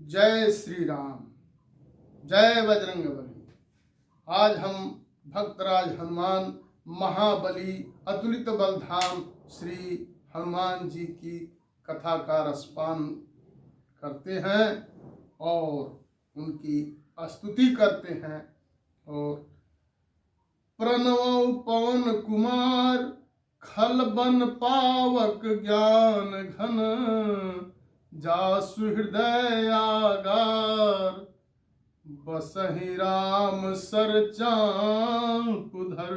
जय श्री राम, जय बजरंग बली। आज हम भक्तराज हनुमान महाबली अतुलित बलधाम श्री हनुमान जी की कथा का रसपान करते हैं और उनकी स्तुति करते हैं। और प्रणव पवन कुमार खल बन पावक ज्ञान घन, जासु हृदय आगार बसहि राम सर चाँपुधर।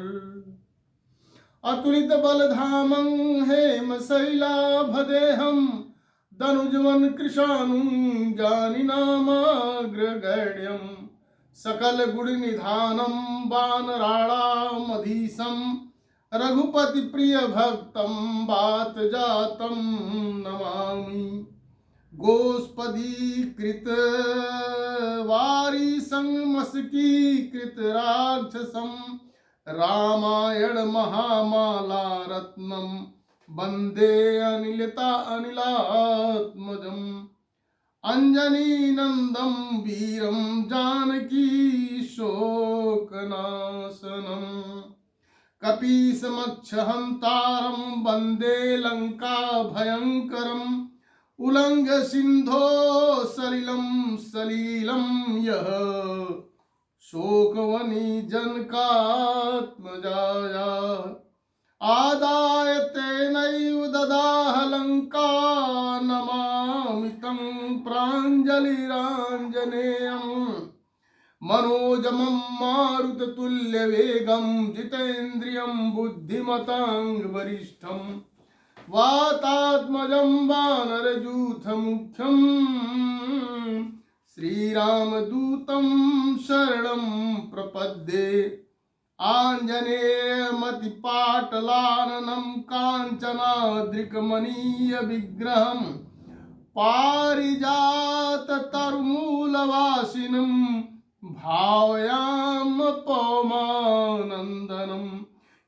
अतुलित बलधामं हेम शैलाभदेहं, दनुजवन कृशानुं जानिनामाग्रगण्यं। सकल गुण निधानं वानराणामधीशं, रघुपति प्रिय भक्तं वात जातं नमामि। गोस्पदीकृत वारिसं मस्कीकृत राक्षसं, रामायण महामाला रत्नं वन्दे अनिलात्मजम्। अंजनी नंदं वीरं जानकी शोकनाशनम्, कपीसमक्षहन्तारं वन्दे लंका भयंकरम्। उल्लंघ्य सिंधो सलिलं यः, शोकवनी जनकात्मजाया। आदाय तेनैव ददाह लंका, नमामि तं प्राञ्जलिराञ्जनेयम्। मनोजमं मारुततुल्यवेगं, जितेन्द्रियं बुद्धिमतां वरिष्ठम्। वातात्मजं वानरयूथमुख्यं, श्रीरामदूतं शरणं प्रपद्ये। आञ्जनेयमतिपाटलाननं काञ्चनाद्रिकमनीयविग्रहं, पारिजाततरुमूलवासिनं भावयाम पवमानन्दनम्।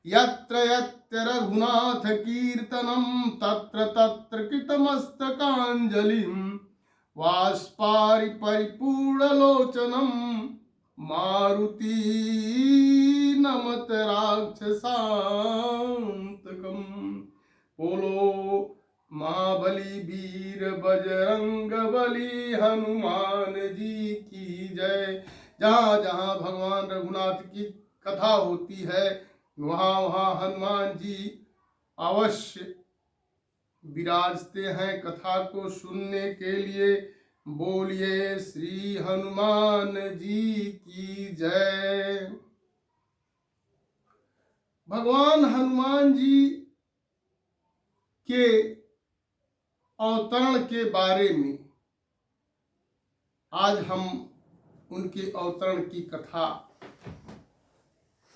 यत्र यत्र रघुनाथ कीर्तनं, तत्र तत्र कृतमस्तकाञ्जलिं। वाष्पारि परिपूर्णलोचनं, मारुति नमत राक्षसान्तकम्। बोलो महाबली वीर बजरंग बली हनुमान जी की जय। जहाँ जहाँ भगवान रघुनाथ की कथा होती है वहाँ वहाँ हनुमान जी अवश्य विराजते हैं कथा को सुनने के लिए। बोलिए श्री हनुमान जी की जय। भगवान हनुमान जी के अवतरण के बारे में आज हम उनके अवतरण की कथा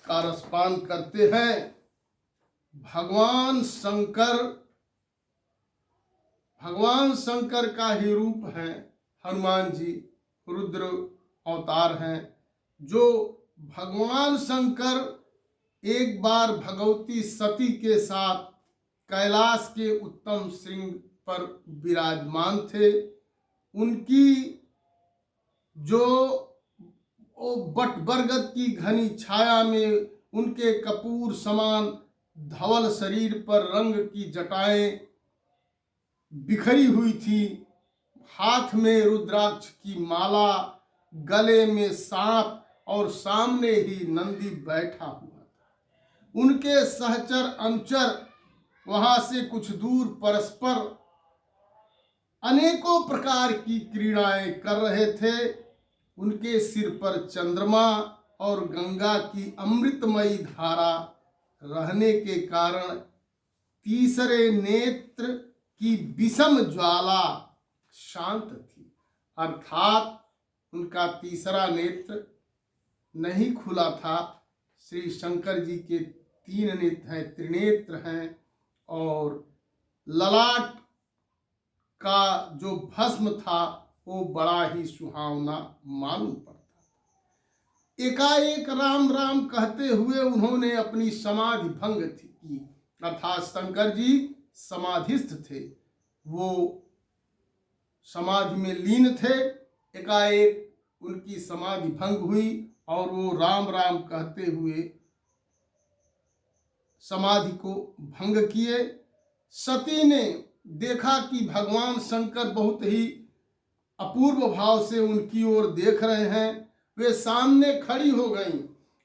का रसपान करते हैं। भगवान शंकर का ही रूप है हनुमान जी, रुद्र अवतार हैं। जो भगवान शंकर एक बार भगवती सती के साथ कैलाश के उत्तम श्रृंग पर विराजमान थे। उनकी जो बट बरगद की घनी छाया में उनके कपूर समान धवल शरीर पर रंग की जटाएं बिखरी हुई थी। हाथ में रुद्राक्ष की माला, गले में सांप और सामने ही नंदी बैठा हुआ था। उनके सहचर अनुचर वहां से कुछ दूर परस्पर अनेकों प्रकार की क्रीड़ाएं कर रहे थे। उनके सिर पर चंद्रमा और गंगा की अमृतमयी धारा रहने के कारण तीसरे नेत्र की विषम ज्वाला शांत थी, अर्थात उनका तीसरा नेत्र नहीं खुला था। श्री शंकर जी के 3 नेत्र हैं, त्रिनेत्र हैं। और ललाट का जो भस्म था वो बड़ा ही सुहावना मालूम पड़ता था। एकाएक राम राम कहते हुए उन्होंने अपनी समाधि भंग की, अर्थात शंकर जी समाधिस्थ थे। वो समाधि में लीन थे एकाएक उनकी समाधि भंग हुई और वो राम राम कहते हुए समाधि को भंग किए। सती ने देखा कि भगवान शंकर बहुत ही अपूर्व भाव से उनकी ओर देख रहे हैं। वे सामने खड़ी हो गईं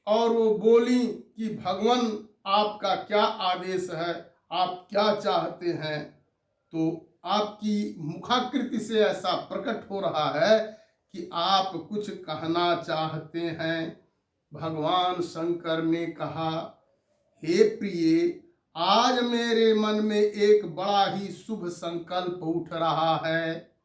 और वो बोली कि भगवान आपका क्या आदेश है, आप क्या चाहते हैं। तो आपकी मुखाकृति से ऐसा प्रकट हो रहा है कि आप कुछ कहना चाहते हैं। भगवान शंकर ने कहा, हे प्रिय, आज मेरे मन में एक बड़ा ही शुभ संकल्प उठ रहा है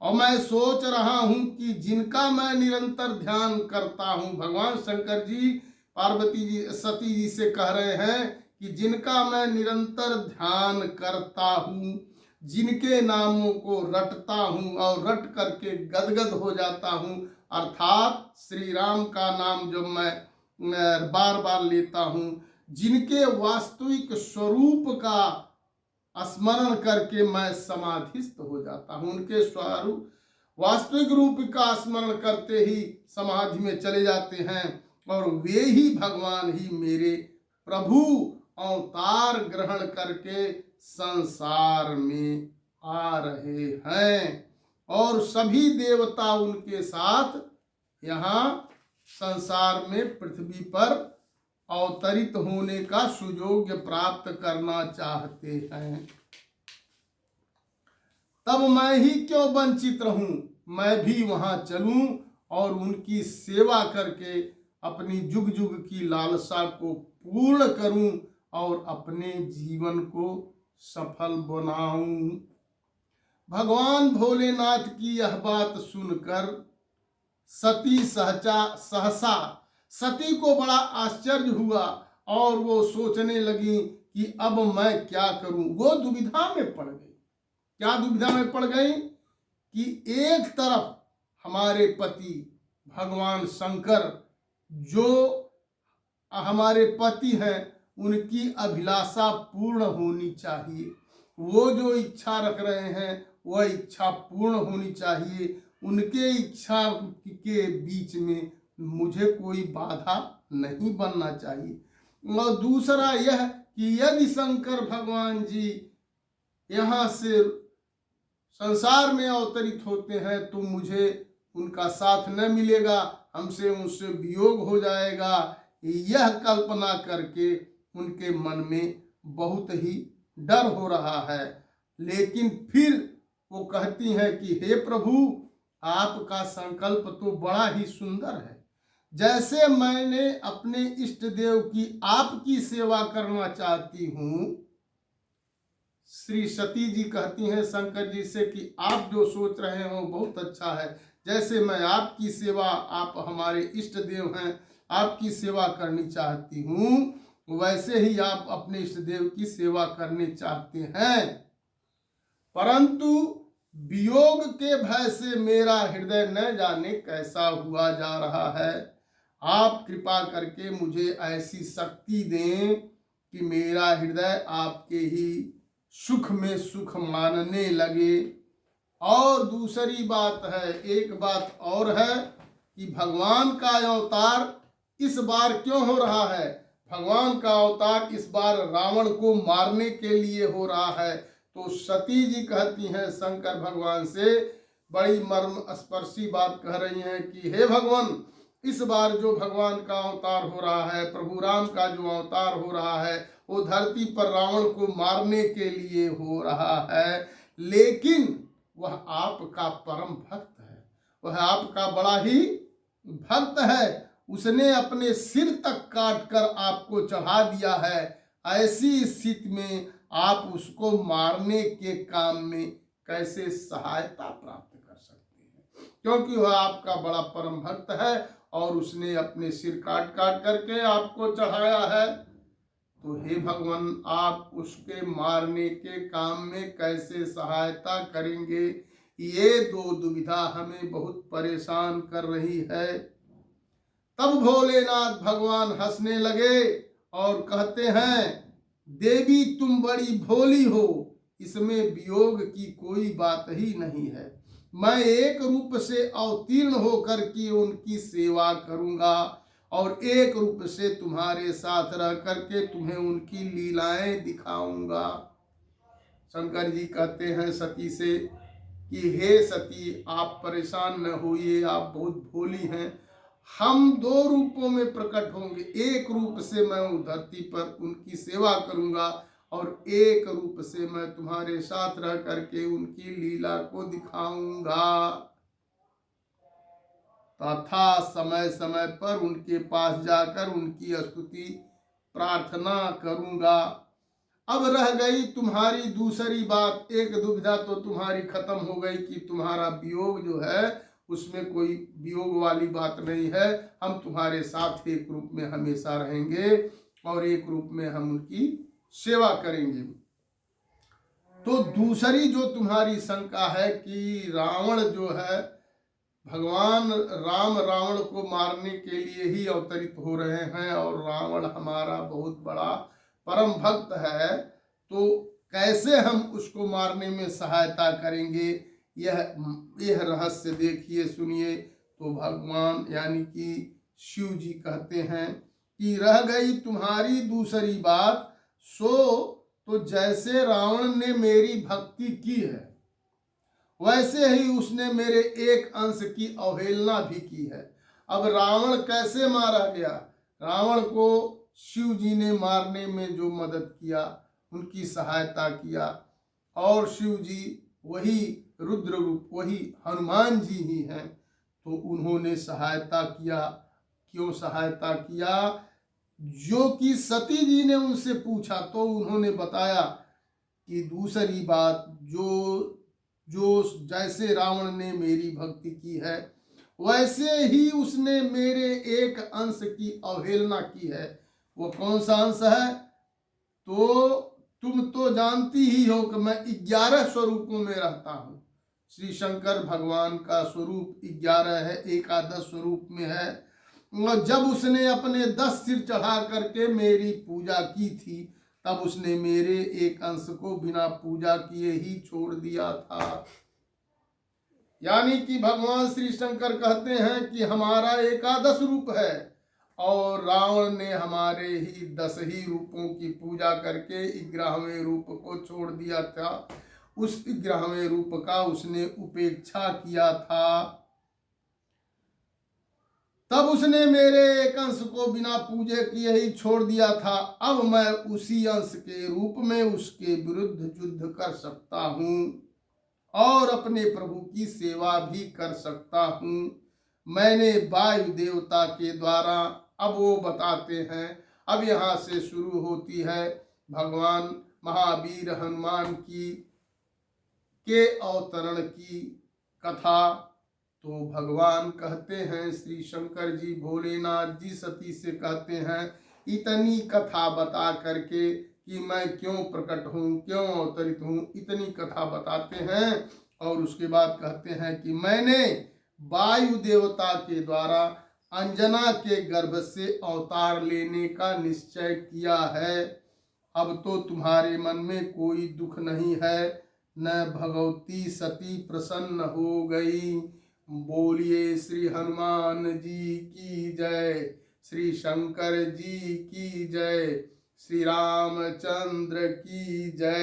और मैं सोच रहा हूं कि जिनका मैं निरंतर ध्यान करता हूं, भगवान शंकर जी पार्वती जी सती जी से कह रहे हैं कि जिनका मैं निरंतर ध्यान करता हूं, जिनके नामों को रटता हूं और रट करके गदगद हो जाता हूं, अर्थात श्री राम का नाम जब मैं बार बार लेता हूं, जिनके वास्तविक स्वरूप का स्मरण करके मैं समाधिस्थ हो जाता हूं, उनके स्वरूप वास्तविक रूप का स्मरण करते ही समाधि में चले जाते हैं और वे ही भगवान ही मेरे प्रभु अवतार ग्रहण करके संसार में आ रहे हैं और सभी देवता उनके साथ यहाँ संसार में पृथ्वी पर अवतरित होने का सुयोग प्राप्त करना चाहते हैं। तब मैं ही क्यों वंचित रहूं, मैं भी वहां चलूं और उनकी सेवा करके अपनी जुग जुग की लालसा को पूर्ण करूं और अपने जीवन को सफल बनाऊं। भगवान भोलेनाथ की यह बात सुनकर सती सहसा सती को बड़ा आश्चर्य हुआ और वो सोचने लगी कि अब मैं क्या करूं। वो दुविधा में पड़ गई। क्या दुविधा में पड़ गई कि एक तरफ हमारे पति भगवान शंकर जो हमारे पति हैं, उनकी अभिलाषा पूर्ण होनी चाहिए, वो जो इच्छा रख रहे हैं वह इच्छा पूर्ण होनी चाहिए, उनके इच्छा के बीच में मुझे कोई बाधा नहीं बनना चाहिए। और दूसरा यह कि यदि शंकर भगवान जी यहाँ से संसार में अवतरित होते हैं तो मुझे उनका साथ न मिलेगा, हमसे उनसे वियोग हो जाएगा। यह कल्पना करके उनके मन में बहुत ही डर हो रहा है। लेकिन फिर वो कहती हैं कि हे प्रभु, आपका संकल्प तो बड़ा ही सुंदर है। जैसे मैंने अपने इष्ट देव की आपकी सेवा करना चाहती हूं, श्री सती जी कहती हैं शंकर जी से कि आप जो सोच रहे हो बहुत अच्छा है। जैसे मैं आपकी सेवा, आप हमारे इष्ट देव हैं, आपकी सेवा करनी चाहती हूं, वैसे ही आप अपने इष्ट देव की सेवा करने चाहते हैं। परंतु वियोग के भय से मेरा हृदय न जाने कैसा हुआ जा रहा है। आप कृपा करके मुझे ऐसी शक्ति दें कि मेरा हृदय आपके ही सुख में सुख मानने लगे। और दूसरी बात है, एक बात और है कि भगवान का अवतार इस बार क्यों हो रहा है। भगवान का अवतार इस बार रावण को मारने के लिए हो रहा है। तो सती जी कहती हैं शंकर भगवान से, बड़ी मर्म स्पर्शी बात कह रही हैं कि हे भगवान, इस बार जो भगवान का अवतार हो रहा है, प्रभु राम का जो अवतार हो रहा है, वो धरती पर रावण को मारने के लिए हो रहा है, लेकिन वह आपका परम भक्त है, वह आपका बड़ा ही भक्त है। उसने अपने सिर तक काट कर आपको चढ़ा दिया है। ऐसी स्थिति में आप उसको मारने के काम में कैसे सहायता प्राप्त कर सकते हैं, क्योंकि वह आपका बड़ा परम भक्त है और उसने अपने सिर काट काट करके आपको चढ़ाया है। तो हे भगवान, आप उसके मारने के काम में कैसे सहायता करेंगे, ये दो दुविधा हमें बहुत परेशान कर रही है। तब भोलेनाथ भगवान हंसने लगे और कहते हैं, देवी तुम बड़ी भोली हो, इसमें वियोग की कोई बात ही नहीं है। मैं एक रूप से अवतीर्ण होकर के उनकी सेवा करूंगा और एक रूप से तुम्हारे साथ रह करके तुम्हें उनकी लीलाएं दिखाऊंगा। शंकर जी कहते हैं सती से कि हे सती, आप परेशान न होइए, आप बहुत भोली हैं। हम दो रूपों में प्रकट होंगे, एक रूप से मैं धरती पर उनकी सेवा करूंगा और एक रूप से मैं तुम्हारे साथ रह करके उनकी लीला को दिखाऊंगा तथा समय समय पर उनके पास जाकर उनकी स्तुति प्रार्थना करूंगा। अब रह गई तुम्हारी दूसरी बात, एक दुविधा तो तुम्हारी खत्म हो गई कि तुम्हारा वियोग जो है उसमें कोई वियोग वाली बात नहीं है, हम तुम्हारे साथ एक रूप में हमेशा रहेंगे और एक रूप में हम उनकी सेवा करेंगे। तो दूसरी जो तुम्हारी शंका है कि रावण जो है, भगवान राम रावण को मारने के लिए ही अवतरित हो रहे हैं और रावण हमारा बहुत बड़ा परम भक्त है, तो कैसे हम उसको मारने में सहायता करेंगे, यह रहस्य देखिए सुनिए। तो भगवान यानी कि शिव जी कहते हैं कि रह गई तुम्हारी दूसरी बात, सो तो जैसे रावण ने मेरी भक्ति की है वैसे ही उसने मेरे एक अंश की अवहेलना भी की है। अब रावण कैसे मारा गया? रावण को शिव जी ने मारने में जो मदद किया, उनकी सहायता किया, और शिव जी वही रुद्र रूप, वही हनुमान जी ही हैं, तो उन्होंने सहायता किया। क्यों सहायता किया? जो कि सती जी ने उनसे पूछा तो उन्होंने बताया कि दूसरी बात, जो जैसे रावण ने मेरी भक्ति की है वैसे ही उसने मेरे एक अंश की अवहेलना की है। वो कौन सा अंश है? तो तुम तो जानती ही हो कि मैं 11 स्वरूपों में रहता हूँ। श्री शंकर भगवान का स्वरूप 11 है, एकादश स्वरूप में है। और जब उसने अपने 10 सिर चढ़ा करके मेरी पूजा की थी, तब उसने मेरे एक अंश को बिना पूजा किए ही छोड़ दिया था। यानी कि भगवान श्री शंकर कहते हैं कि हमारा एकादश रूप है और रावण ने हमारे ही 10 ही रूपों की पूजा करके 11वें रूप को छोड़ दिया था। उस 11वें रूप का उसने उपेक्षा किया था, तब उसने मेरे एक अंश को बिना पूजे किए ही छोड़ दिया था। अब मैं उसी अंश के रूप में उसके विरुद्ध युद्ध कर सकता हूँ और अपने प्रभु की सेवा भी कर सकता हूँ। मैंने वायु देवता के द्वारा, अब वो बताते हैं, अब यहाँ से शुरू होती है भगवान महावीर हनुमान के अवतरण की कथा। तो भगवान कहते हैं, श्री शंकर जी भोलेनाथ जी सती से कहते हैं, इतनी कथा बता करके कि मैं क्यों प्रकट हूँ, क्यों अवतरित हूँ, इतनी कथा बताते हैं। और उसके बाद कहते हैं कि मैंने वायु देवता के द्वारा अंजना के गर्भ से अवतार लेने का निश्चय किया है। अब तो तुम्हारे मन में कोई दुख नहीं है, न भगवती सती प्रसन्न हो गई। बोलिए श्री हनुमान जी की जय, श्री शंकर जी की जय, श्री रामचंद्र की जय।